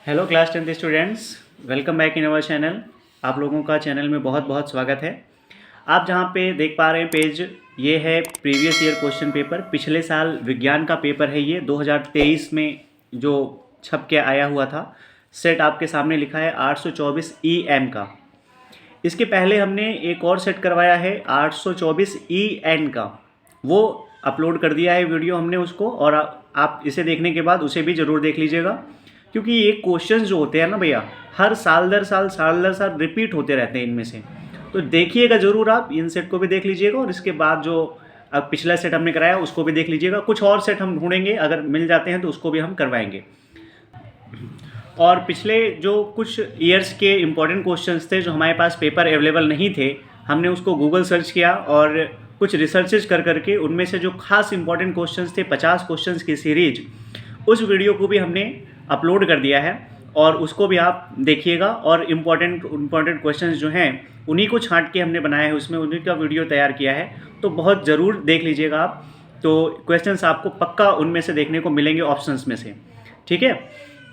Hello class 10th students, welcome back in our channel. आप लोगों का चैनल में बहुत बहुत स्वागत है। आप जहां पे देख पा रहे हैं पेज, ये है प्रीवियस ईयर क्वेश्चन पेपर। पिछले साल विज्ञान का पेपर है ये 2023 में जो छप के आया हुआ था। सेट आपके सामने लिखा है 824 EM का। इसके पहले हमने एक और सेट करवाया है 824 EN का, वो अपलोड कर दिया है वीडियो हमने उसको, और आप इसे देखने के बाद उसे भी ज़रूर देख लीजिएगा, क्योंकि ये क्वेश्चंस जो होते हैं ना भैया, हर साल दर साल रिपीट होते रहते हैं इनमें से। तो देखिएगा ज़रूर, आप इन सेट को भी देख लीजिएगा और इसके बाद जो अब पिछला सेट हमने कराया उसको भी देख लीजिएगा। कुछ और सेट हम ढूंढेंगे, अगर मिल जाते हैं तो उसको भी हम करवाएंगे। और पिछले जो कुछ ईयर्स के इम्पोर्टेंट क्वेश्चंस थे जो हमारे पास पेपर अवेलेबल नहीं थे, हमने उसको गूगल सर्च किया और कुछ रिसर्चेज कर करके उनमें से जो खास इंपॉर्टेंट क्वेश्चंस थे, 50 क्वेश्चंस की सीरीज, उस वीडियो को भी हमने अपलोड कर दिया है और उसको भी आप देखिएगा। और इम्पॉर्टेंट क्वेश्चंस जो हैं उन्हीं को छांट के हमने बनाया है, उसमें उन्हीं का वीडियो तैयार किया है, तो बहुत ज़रूर देख लीजिएगा आप। तो क्वेश्चंस आपको पक्का उनमें से देखने को मिलेंगे, ऑप्शंस में से। ठीक है,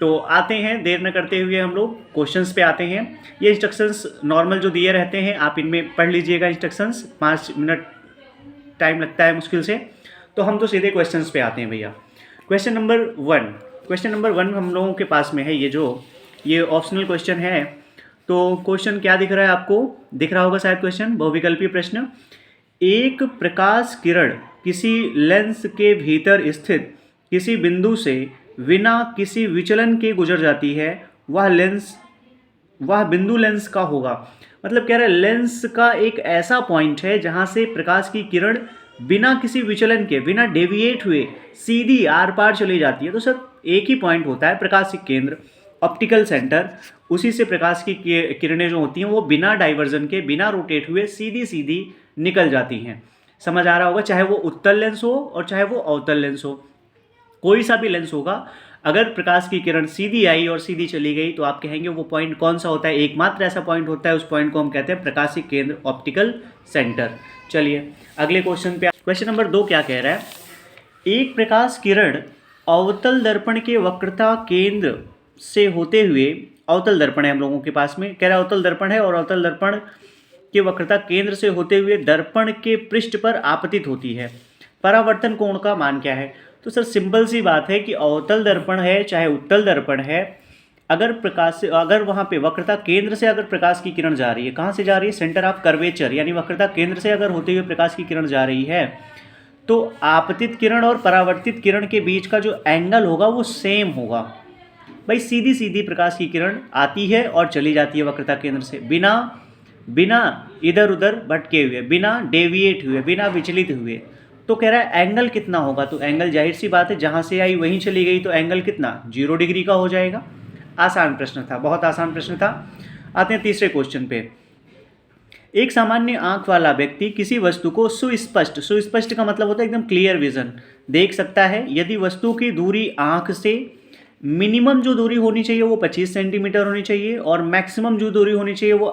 तो आते हैं, देर न करते हुए हम लोग क्वेश्चंस पे आते हैं। ये इंस्ट्रक्शंस नॉर्मल जो दिए रहते हैं, आप इनमें पढ़ लीजिएगा इंस्ट्रक्शंस। 5 मिनट टाइम लगता है मुश्किल से, तो हम तो सीधे क्वेश्चंस पे आते हैं भैया। क्वेश्चन नंबर वन हम लोगों के पास में है, ये ऑप्शनल क्वेश्चन है। तो क्वेश्चन क्या दिख रहा है आपको? दिख रहा होगा शायद क्वेश्चन, बहुविकल्पीय प्रश्न। एक प्रकाश किरण किसी लेंस के भीतर स्थित किसी बिंदु से बिना किसी विचलन के गुजर जाती है, वह बिंदु लेंस का होगा। मतलब कह रहा है लेंस का एक ऐसा पॉइंट है जहां से प्रकाश की किरण बिना किसी विचलन के, बिना डेविएट हुए सीधी आर पार चली जाती है। तो सर एक ही पॉइंट होता है, प्रकाशिक केंद्र, ऑप्टिकल सेंटर, उसी से प्रकाश की किरणें जो होती हैं वो बिना डाइवर्जन के, बिना रोटेट हुए सीधी सीधी निकल जाती हैं। समझ आ रहा होगा, चाहे वो उत्तल लेंस हो और चाहे वो अवतल लेंस हो, कोई सा भी लेंस होगा। अगर प्रकाश की किरण सीधी आई और सीधी चली गई तो आप कहेंगे वो पॉइंट कौन सा होता है? एकमात्र ऐसा पॉइंट होता है, उस पॉइंट को हम कहते हैं प्रकाशिक केंद्र, ऑप्टिकल सेंटर। चलिए अगले क्वेश्चन पे। क्वेश्चन नंबर 2 क्या कह रहा है? एक प्रकाश किरण अवतल दर्पण के वक्रता केंद्र से होते हुए, अवतल दर्पण है हम लोगों के पास में, कह रहा है अवतल दर्पण है और अवतल दर्पण के वक्रता केंद्र से होते हुए दर्पण के पृष्ठ पर आपतित होती है। परावर्तन कोण का मान क्या है? तो सर सिंपल सी बात है कि अवतल दर्पण है चाहे उत्तल दर्पण है, अगर वहाँ पे वक्रता केंद्र से अगर प्रकाश की किरण जा रही है, कहाँ से जा रही है? सेंटर ऑफ कर्वेचर, यानी वक्रता केंद्र से अगर होते हुए प्रकाश की किरण जा रही है, तो आपतित किरण और परावर्तित किरण के बीच का जो एंगल होगा वो सेम होगा। भाई सीधी सीधी प्रकाश की किरण आती है और चली जाती है वक्रता केंद्र से, बिना इधर उधर भटके हुए, बिना डेविएट हुए, बिना विचलित हुए। तो कह रहा है एंगल कितना होगा? तो एंगल जाहिर सी बात है, जहाँ से आई वहीं चली गई, तो एंगल कितना? 0 डिग्री का हो जाएगा। आसान प्रश्न था, बहुत आसान प्रश्न था। आते हैं तीसरे क्वेश्चन पे। एक सामान्य आंख वाला व्यक्ति किसी वस्तु को सुस्पष्ट का मतलब होता है एकदम क्लियर विजन, देख सकता है यदि वस्तु की दूरी आंख से मिनिमम जो दूरी होनी चाहिए वो 25 सेंटीमीटर होनी चाहिए, और मैक्सिमम जो दूरी होनी चाहिए वो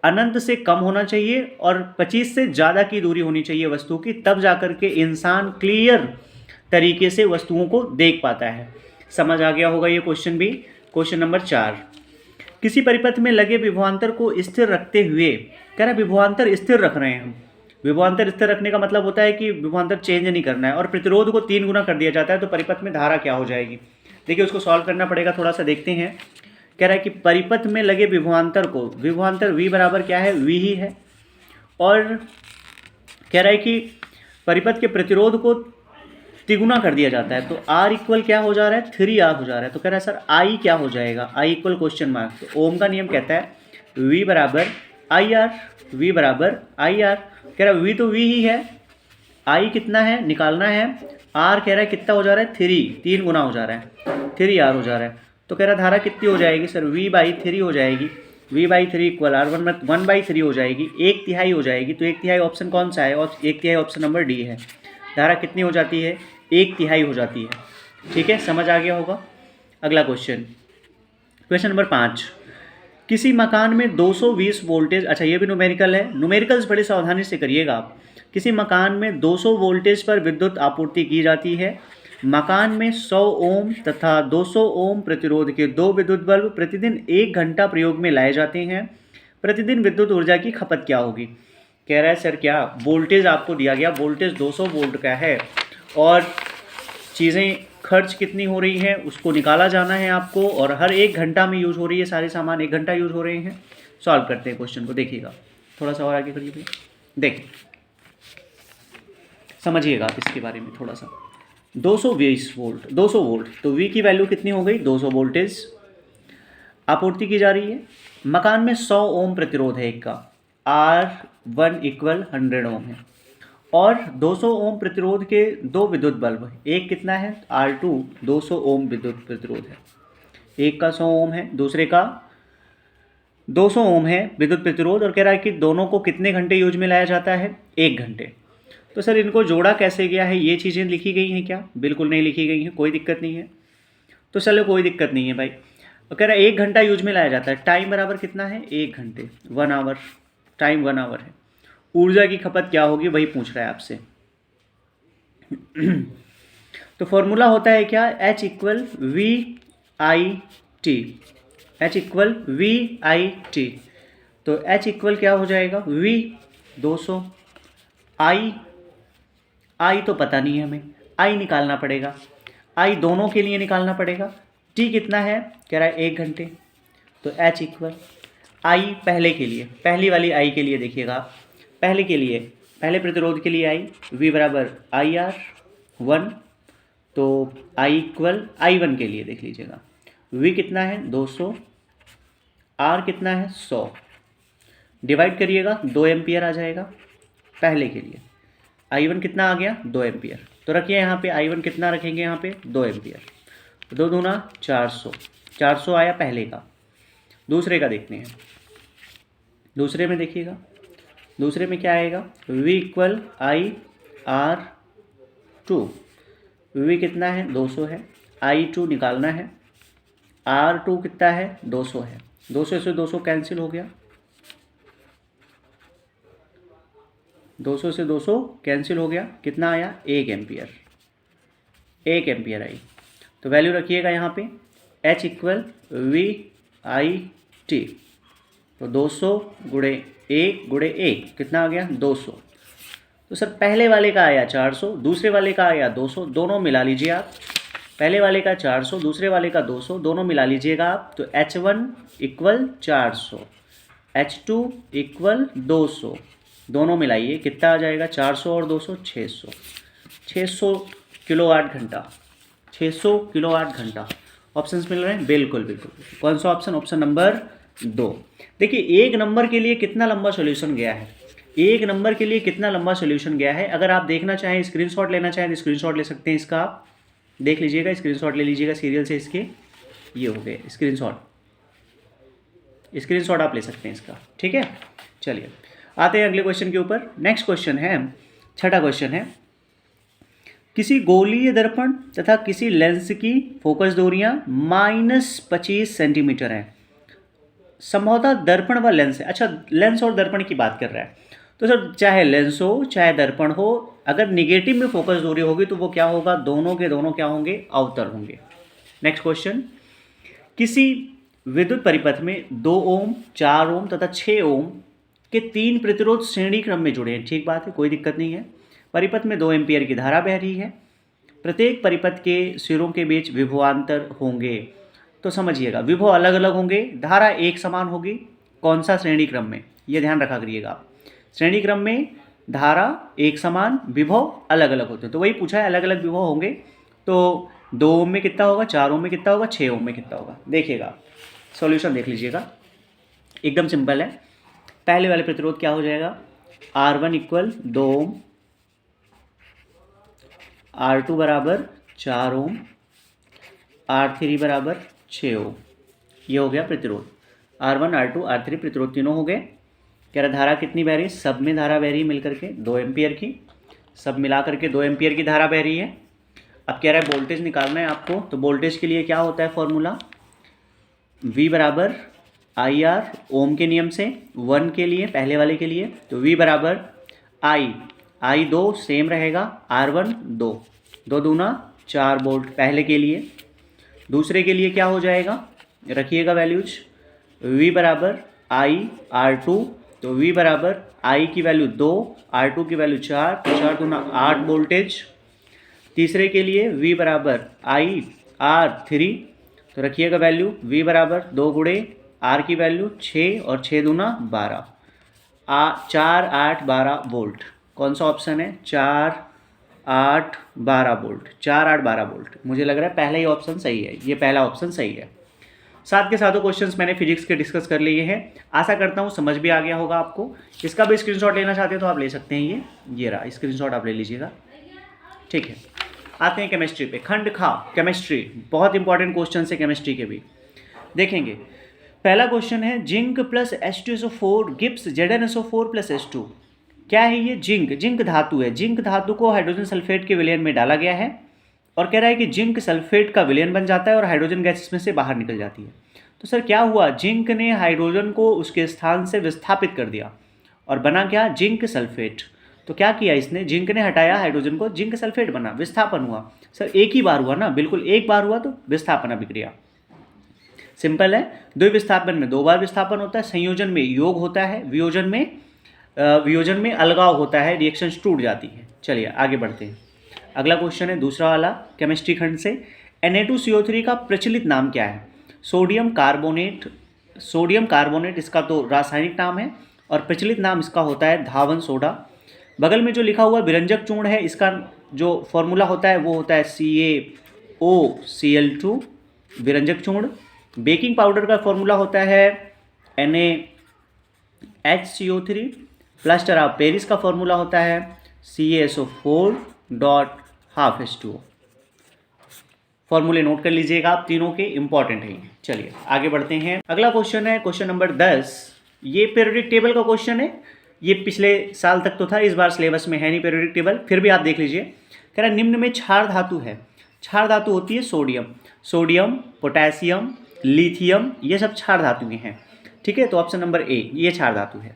अनंत से कम होना चाहिए, और 25 से ज़्यादा की दूरी होनी चाहिए वस्तु की, तब जाकर के इंसान क्लियर तरीके से वस्तुओं को देख पाता है। समझ आ गया होगा ये क्वेश्चन भी। क्वेश्चन नंबर 4, किसी परिपथ में लगे विभवांतर को स्थिर रखते हुए, कह रहा है विभवांतर स्थिर रख रहे हैं हम। विभवांतर स्थिर रखने का मतलब होता है कि विभवांतर चेंज नहीं करना है, और प्रतिरोध को 3 गुना कर दिया जाता है, तो परिपथ में धारा क्या हो जाएगी? देखिए उसको सॉल्व करना पड़ेगा, थोड़ा सा देखते हैं। कह रहा है कि परिपथ में लगे विभवांतर को, विभवांतर V बराबर क्या है? V ही है। और कह रहा है कि परिपथ के प्रतिरोध को तिगुना कर दिया जाता है, तो R इक्वल क्या हो जा रहा है? 3R हो जा रहा है। तो कह रहा है सर I क्या हो जाएगा? I equal question mark. तो ओम का नियम कहता है V बराबर IR, V बराबर IR। कह रहा है V तो V ही है, I कितना है निकालना है, R कह रहा है कितना हो जा रहा है? 3 गुना हो जा रहा है, 3R हो जा रहा है। तो कह रहा धारा कितनी हो जाएगी सर? V/3 हो जाएगी। V/3 इक्वल R 1/3 हो जाएगी, 1/3 हो जाएगी। तो 1/3 ऑप्शन कौन सा है? 1/3 ऑप्शन नंबर डी है। धारा कितनी हो जाती है? 1/3 हो जाती है। ठीक है, समझ आ गया होगा। अगला क्वेश्चन नंबर 5, किसी मकान में 220 वोल्टेज, अच्छा ये भी न्यूमेरिकल है, न्यूमेरिकल्स बड़े सावधानी से करिएगा आप। किसी मकान में 200 वोल्टेज पर विद्युत आपूर्ति की जाती है, मकान में 100 ओम तथा 200 ओम प्रतिरोध के 2 विद्युत बल्ब प्रतिदिन 1 घंटा प्रयोग में लाए जाते हैं। प्रतिदिन विद्युत ऊर्जा की खपत क्या होगी? कह रहा है सर क्या वोल्टेज आपको दिया गया, वोल्टेज 200 वोल्ट का है और चीज़ें खर्च कितनी हो रही हैं उसको निकाला जाना है आपको, और हर 1 घंटा में यूज़ हो रही है, सारे सामान 1 घंटा यूज़ हो रहे हैं। सॉल्व करते हैं क्वेश्चन को, देखिएगा थोड़ा सा और आगे करिए भैया, देखिए समझिएगा आप इसके बारे में थोड़ा सा। 220 वोल्ट, 200 वोल्ट, तो V की वैल्यू कितनी हो गई? 200 वोल्टेज आपूर्ति की जा रही है। मकान में 100 ओम प्रतिरोध है एक का, R1 इक्वल 100 ओम है, और 200 ओम प्रतिरोध के 2 विद्युत बल्ब, एक कितना है? R2 200 ओम विद्युत प्रतिरोध है, एक का 100 ओम है, दूसरे का 200 ओम है विद्युत प्रतिरोध, और कह रहा है कि दोनों को कितने घंटे यूज में लाया जाता है? 1 घंटे। तो सर इनको जोड़ा कैसे गया है? ये चीज़ें लिखी गई हैं क्या? बिल्कुल नहीं लिखी गई हैं, कोई दिक्कत नहीं है। तो चलो कोई दिक्कत नहीं है भाई। तो कह रहा है 1 घंटा यूज में लाया जाता है, टाइम बराबर कितना है? 1 घंटे, 1 आवर, टाइम 1 आवर है। ऊर्जा की खपत क्या होगी वही पूछ रहा है आपसे। तो फॉर्मूला होता है क्या? H equal V I T, H equal V I T. तो H इक्वल क्या हो जाएगा? V 200, आई तो पता नहीं है हमें, आई निकालना पड़ेगा, आई दोनों के लिए निकालना पड़ेगा। टी कितना है? कह रहा है 1 घंटे, तो H इक्वल आई पहले के लिए, पहली वाली आई के लिए देखिएगा आप, पहले के लिए, पहले प्रतिरोध के लिए आई, V बराबर आई आर 1, तो आई इक्वल आई 1 के लिए देख लीजिएगा, V कितना है? 200, R कितना है? 100, डिवाइड करिएगा 2 एम्पियर आ जाएगा पहले के लिए। I1 कितना आ गया? 2 एम्पियर। तो रखिए यहाँ पे I1 कितना रखेंगे? यहाँ पे 2 एम्पियर, 2 दूना 400, 400 आया पहले का। दूसरे का देखते हैं, दूसरे में देखिएगा, दूसरे में क्या आएगा? V equal I R 2, V कितना है? 200 है, I2 निकालना है, R2 कितना है? 200 है, 200 से 200 कैंसिल हो गया, 200 से 200 कैंसिल हो गया, कितना आया? 1 एम्पियर, 1 एम्पियर आई। तो वैल्यू रखिएगा यहाँ पे H equal V I T, तो 200 गुणे 1 गुणे 1 कितना आ गया? 200। तो सर पहले वाले का आया 400, दूसरे वाले का आया 200, दोनों मिला लीजिए आप, पहले वाले का 400, दूसरे वाले का 200, दोनों मिला लीजिएगा आप, तो H1 इक्वल 400, H2 इक्वल 200, दोनों मिलाइए कितना आ जाएगा? 400 और 200 600, 600 किलोवाट घंटा, 600 किलोवाट घंटा। ऑप्शंस मिल रहे हैं? बिल्कुल बिल्कुल। कौन सा ऑप्शन? Option number 2। देखिए एक नंबर के लिए कितना लंबा सॉल्यूशन गया है, एक नंबर के लिए कितना लंबा सॉल्यूशन गया है। अगर आप देखना चाहें, स्क्रीनशॉट लेना चाहें तो स्क्रीनशॉट ले सकते हैं इसका, आप देख लीजिएगा, स्क्रीनशॉट ले लीजिएगा सीरियल से इसके, ये हो गए स्क्रीनशॉट, स्क्रीनशॉट आप ले सकते हैं इसका, ठीक है। चलिए आते हैं अगले क्वेश्चन के ऊपर। नेक्स्ट क्वेश्चन है, छठा क्वेश्चन है, किसी गोलीय दर्पण तथा किसी लेंस की फोकस दूरियां -25 सेंटीमीटर है। संभवतः दर्पण व लेंस है। अच्छा लेंस और दर्पण की बात कर रहा है, तो सर चाहे लेंस हो चाहे दर्पण हो, अगर निगेटिव में फोकस दूरी होगी तो वो क्या होगा? दोनों के दोनों क्या होंगे? अवतल होंगे। नेक्स्ट क्वेश्चन, किसी विद्युत परिपथ में 2 ओम, 4 ओम तथा 6 ओम के 3 प्रतिरोध श्रेणी क्रम में जुड़े हैं। ठीक बात है, कोई दिक्कत नहीं है। परिपथ में 2 एम्पियर की धारा बह रही है, प्रत्येक परिपथ के सिरों के बीच विभवांतर होंगे। तो समझिएगा विभव अलग अलग होंगे, धारा एक समान होगी। कौन सा? श्रेणी क्रम में, ये ध्यान रखा करिएगा आप। श्रेणी क्रम में धारा एक समान, विभव अलग अलग होते हैं, तो वही पूछा है, अलग अलग विभव होंगे। तो 2 ओम में कितना होगा, 4 ओम में कितना होगा, 6 ओम में कितना होगा? देखिएगा सॉल्यूशन देख लीजिएगा, एकदम सिंपल है। पहले वाले प्रतिरोध क्या हो जाएगा? R1 इक्वल 2 ओम, R2 बराबर 4 ओम, R3 बराबर 6 ओम, ये हो गया प्रतिरोध। R1 R2 R3 प्रतिरोध तीनों हो गए। कह रहा धारा कितनी बह रही है? सब में धारा बह रही है मिलकर के 2 एम्पियर की, सब मिला करके 2 एम्पियर की धारा बह रही है। अब कह रहा है वोल्टेज निकालना है आपको, तो वोल्टेज के लिए क्या होता है फॉर्मूला? V बराबर आई आर, ओम के नियम से 1 के लिए, पहले वाले के लिए, तो V बराबर आई 2 सेम रहेगा, R1 2, 2 दूना 4 वोल्ट पहले के लिए। दूसरे के लिए क्या हो जाएगा, रखिएगा वैल्यूज, V बराबर आई R2, तो V बराबर I की वैल्यू 2, R2 की वैल्यू 4, तो 4 दूना 8 वोल्टेज। तीसरे के लिए V बराबर I R3, तो रखिएगा वैल्यू V बराबर 2 गुणे R की वैल्यू 6 और 6 दूना 12, 4 8 12 वोल्ट। कौन सा ऑप्शन है, 4 8 12 वोल्ट, 4 8 12 वोल्ट। मुझे लग रहा है पहला ही ऑप्शन सही है, ये पहला ऑप्शन सही है। साथ के साथों क्वेश्चंस मैंने फिजिक्स के डिस्कस कर लिए हैं, आशा करता हूँ समझ भी आ गया होगा आपको। इसका भी स्क्रीनशॉट लेना चाहते हैं तो आप ले सकते हैं, ये रहा स्क्रीनशॉट, आप ले लीजिएगा, ठीक है। आते हैं केमिस्ट्री पे, खंड खा केमिस्ट्री, बहुत इंपॉर्टेंट क्वेश्चन है केमिस्ट्री के भी, देखेंगे। पहला क्वेश्चन है zinc plus H2SO4 Gibbs ZnSO4 plus H2। क्या है ये, जिंक धातु है। जिंक धातु को हाइड्रोजन सल्फेट के विलयन में डाला गया है और कह रहा है कि जिंक सल्फेट का विलयन बन जाता है और हाइड्रोजन गैस इसमें से बाहर निकल जाती है। तो सर क्या हुआ, जिंक ने हाइड्रोजन को उसके स्थान से विस्थापित कर दिया और बना क्या, जिंक सल्फेट। तो क्या किया इसने, जिंक ने हटाया हाइड्रोजन को, जिंक सल्फेट बना, विस्थापन हुआ। सर एक ही बार हुआ ना, बिल्कुल एक बार हुआ तो विस्थापन अभिक्रिया, सिंपल है। द्विविस्थापन में 2 बार विस्थापन होता है, संयोजन में योग होता है, वियोजन में अलगाव होता है, रिएक्शंस टूट जाती है। चलिए आगे बढ़ते हैं। अगला क्वेश्चन है दूसरा वाला केमिस्ट्री खंड से, Na2CO3 का प्रचलित नाम क्या है। सोडियम कार्बोनेट इसका तो रासायनिक नाम है और प्रचलित नाम इसका होता है धावन सोडा। बगल में जो लिखा हुआ विरंजक चूर्ण है, इसका जो फॉर्मूला होता है वो होता है CaOCl2 विरंजक चूर्ण। बेकिंग पाउडर का फॉर्मूला होता है NaHCO3। प्लास्टर ऑफ पेरिस का फॉर्मूला होता है CaSO4.12H2O। फॉर्मूले नोट कर लीजिएगा आप, तीनों के इंपॉर्टेंट हैं। चलिए आगे बढ़ते हैं। अगला क्वेश्चन है क्वेश्चन नंबर 10। ये पीरियोडिक टेबल का क्वेश्चन है, ये पिछले साल तक तो था, इस बार सिलेबस में है नहीं पीरियोडिक टेबल, फिर भी आप देख लीजिए। कह रहा है निम्न में क्षार धातु है। क्षार धातु होती है सोडियम, पोटेशियम, लिथियम, ये सब क्षार धातुएं हैं, ठीक है। तो ऑप्शन नंबर ए ये क्षार धातु है।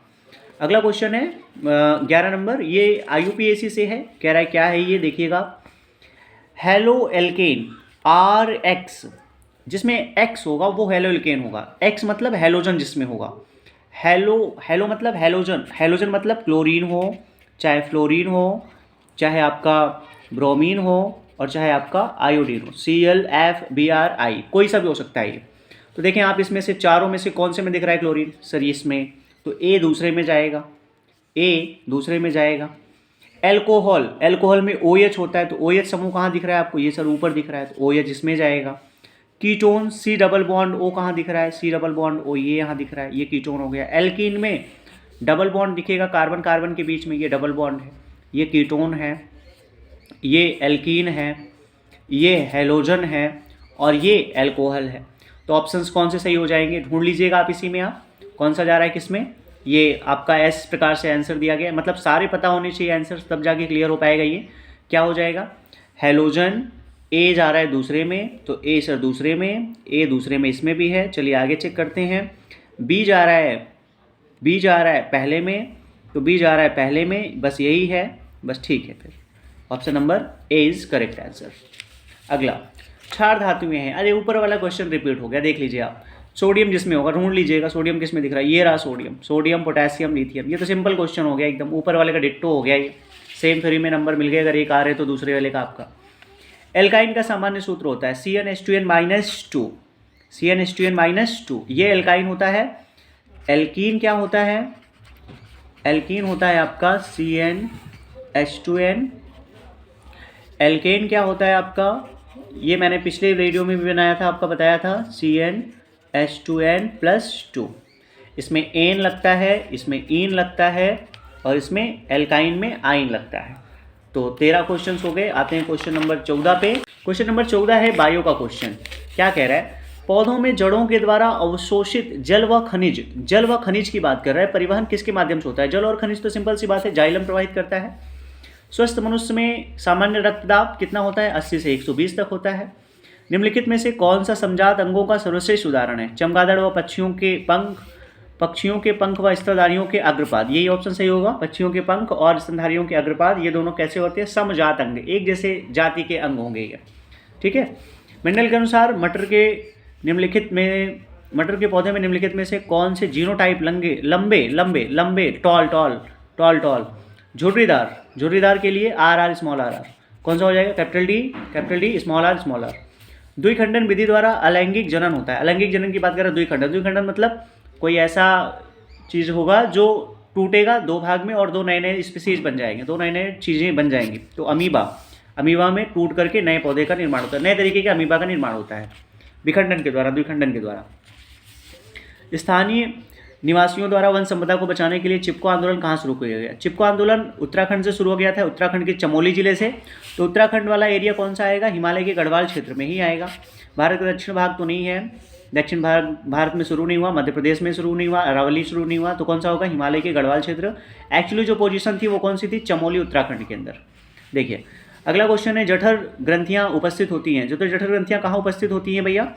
अगला क्वेश्चन है 11 नंबर, ये IUPAC से है। कह रहा है क्या है ये, देखिएगा। हेलो एल्केन RX, जिसमें X होगा वो हेलो एल्केन होगा। X मतलब हेलोजन जिसमें होगा, हेलो मतलब हेलोजन मतलब क्लोरीन हो, चाहे फ्लोरीन हो, चाहे आपका ब्रोमीन हो और चाहे आपका आयोडीन हो, ClFBrI, कोई सा भी हो सकता है ये। तो देखें आप, इसमें से चारों में से कौन से में दिख रहा है क्लोरीन, सर इसमें, तो ए दूसरे में जाएगा। एल्कोहल में OH होता है, तो OH समूह कहाँ दिख रहा है आपको, ये सर ऊपर दिख रहा है, तो OH इसमें जाएगा। Ketone C double bond O कहाँ दिख रहा है, C डबल बॉन्ड O ये यहाँ दिख रहा है, ये कीटोन हो गया। एल्कीन में डबल बॉन्ड दिखेगा कार्बन के बीच में, ये डबल बॉन्ड है, ये कीटोन है, ये एल्कीन है, ये हेलोजन है और ये एल्कोहल है। तो ऑप्शंस कौन से सही हो जाएंगे, ढूंढ लीजिएगा आप इसी में, आप कौन सा जा रहा है किसमें। ये आपका इस प्रकार से आंसर दिया गया है, मतलब सारे पता होने चाहिए आंसर, तब जाके क्लियर हो पाएगा। ये क्या हो जाएगा, हेलोजन ए जा रहा है दूसरे में, तो ए सर दूसरे में, ए दूसरे में इसमें भी है। चलिए आगे चेक करते हैं। बी जा रहा है पहले में, तो बी जा रहा है पहले में, बस यही है, बस ठीक है। फिर option number A is correct answer. अगला क्षार धातुएं हैं, अरे ऊपर वाला क्वेश्चन रिपीट हो गया, देख लीजिए आप। सोडियम जिसमें होगा ढूंढ लीजिएगा, सोडियम किस में दिख रहा है, ये रहा सोडियम, पोटेशियम, लिथियम। ये तो सिंपल क्वेश्चन हो गया एकदम, ऊपर वाले का डिट्टो हो गया, ये सेम थ्री में नंबर मिल गया, अगर एक आ रहे तो दूसरे वाले का आपका। एल्काइन का सामान्य सूत्र होता है CnH2n-2, CnH2n-2, ये एल्काइन होता है। एल्कीन क्या होता है, एल्कीन होता है आपका CnH2n। एल्केन क्या होता है आपका, ये मैंने पिछले वीडियो में भी बनाया था, आपका बताया था CnH2n+2। इसमें एन लगता है, इसमें ईन लगता है और इसमें एल्काइन में आइन लगता है। तो 13 क्वेश्चन हो गए। आते हैं क्वेश्चन नंबर 14 पे। क्वेश्चन नंबर 14 है बायो का क्वेश्चन। क्या कह रहा है, पौधों में जड़ों के द्वारा अवशोषित जल व खनिज की बात कर रहा है। परिवहन किसके माध्यम से होता है, जल और खनिज, तो सिंपल सी बात है, जाइलम प्रवाहित करता है। स्वस्थ मनुष्य में सामान्य रक्तदाब कितना होता है, 80 से 120 तक होता है। निम्नलिखित में से कौन सा समजात अंगों का सर्वश्रेष्ठ उदाहरण है, चमगादड़ व पक्षियों के पंख व स्तनधारियों के अग्रपाद, यही ऑप्शन सही होगा। पक्षियों के पंख और स्तनधारियों के अग्रपाद, ये दोनों कैसे होते हैं, समजात अंग, एक जैसे जाति के अंग होंगे ये। ठीक है। मेंडल के अनुसार मटर के पौधे में निम्नलिखित में से कौन से जीनोटाइप लंबे टॉल झुर्रीदार के लिए आर स्मॉल आर कौन सा हो जाएगा? Capital D small R. द्विखंडन विधि द्वारा अलैंगिक जनन होता है। अलैंगिक जनन की बात करें द्विखंडन मतलब कोई ऐसा चीज़ होगा जो टूटेगा दो भाग में और दो नए नए स्पीसीज बन जाएंगे, दो नए नए चीज़ें बन जाएंगी। तो अमीबा में टूट करके नए पौधे का निर्माण होता है, नए तरीके के अमीबा का निर्माण होता है द्विखंडन के द्वारा। स्थानीय निवासियों द्वारा वन संपदा को बचाने के लिए चिपको आंदोलन कहाँ शुरू किया गया? चिपको आंदोलन उत्तराखंड से शुरू हो गया था, उत्तराखंड के चमोली जिले से। तो उत्तराखंड वाला एरिया कौन सा आएगा? हिमालय के गढ़वाल क्षेत्र में ही आएगा। भारत का दक्षिण भाग तो नहीं है, दक्षिण भारत में शुरू नहीं हुआ, मध्य प्रदेश में शुरू नहीं हुआ, अरावली शुरू नहीं हुआ, तो कौन सा होगा? हिमालय के गढ़वाल क्षेत्र। एक्चुअली जो पोजीशन थी वो कौन सी थी? चमोली, उत्तराखंड के अंदर। देखिए अगला क्वेश्चन है, जठर ग्रंथियाँ उपस्थित होती हैं। जो तो जठर ग्रंथियाँ कहाँ उपस्थित होती हैं भैया?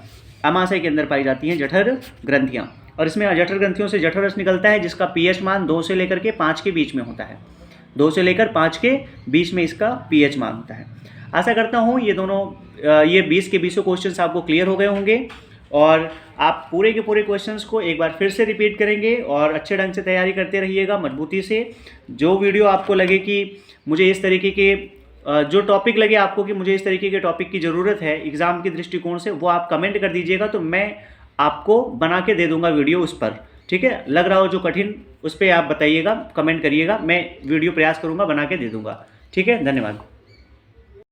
अमाशय के अंदर पाई जाती हैं जठर ग्रंथियाँ। और इसमें जठर ग्रंथियों से जठर रस निकलता है जिसका पीएच मान 2 से लेकर के 5 के बीच में होता है। 2 से लेकर 5 के बीच में इसका पीएच मान होता है। आशा करता हूँ ये 20 के 20 क्वेश्चंस आपको क्लियर हो गए होंगे और आप पूरे के पूरे क्वेश्चंस को एक बार फिर से रिपीट करेंगे और अच्छे ढंग से तैयारी करते रहिएगा मजबूती से। जो वीडियो आपको लगे कि मुझे इस तरीके के जो टॉपिक लगे आपको कि मुझे इस तरीके के टॉपिक की ज़रूरत है एग्ज़ाम के दृष्टिकोण से, वो आप कमेंट कर दीजिएगा तो मैं आपको बना के दे दूंगा वीडियो उस पर। ठीक है, लग रहा हो जो कठिन उस पर आप बताइएगा, कमेंट करिएगा, मैं वीडियो प्रयास करूंगा बना के दे दूंगा। ठीक है, धन्यवाद।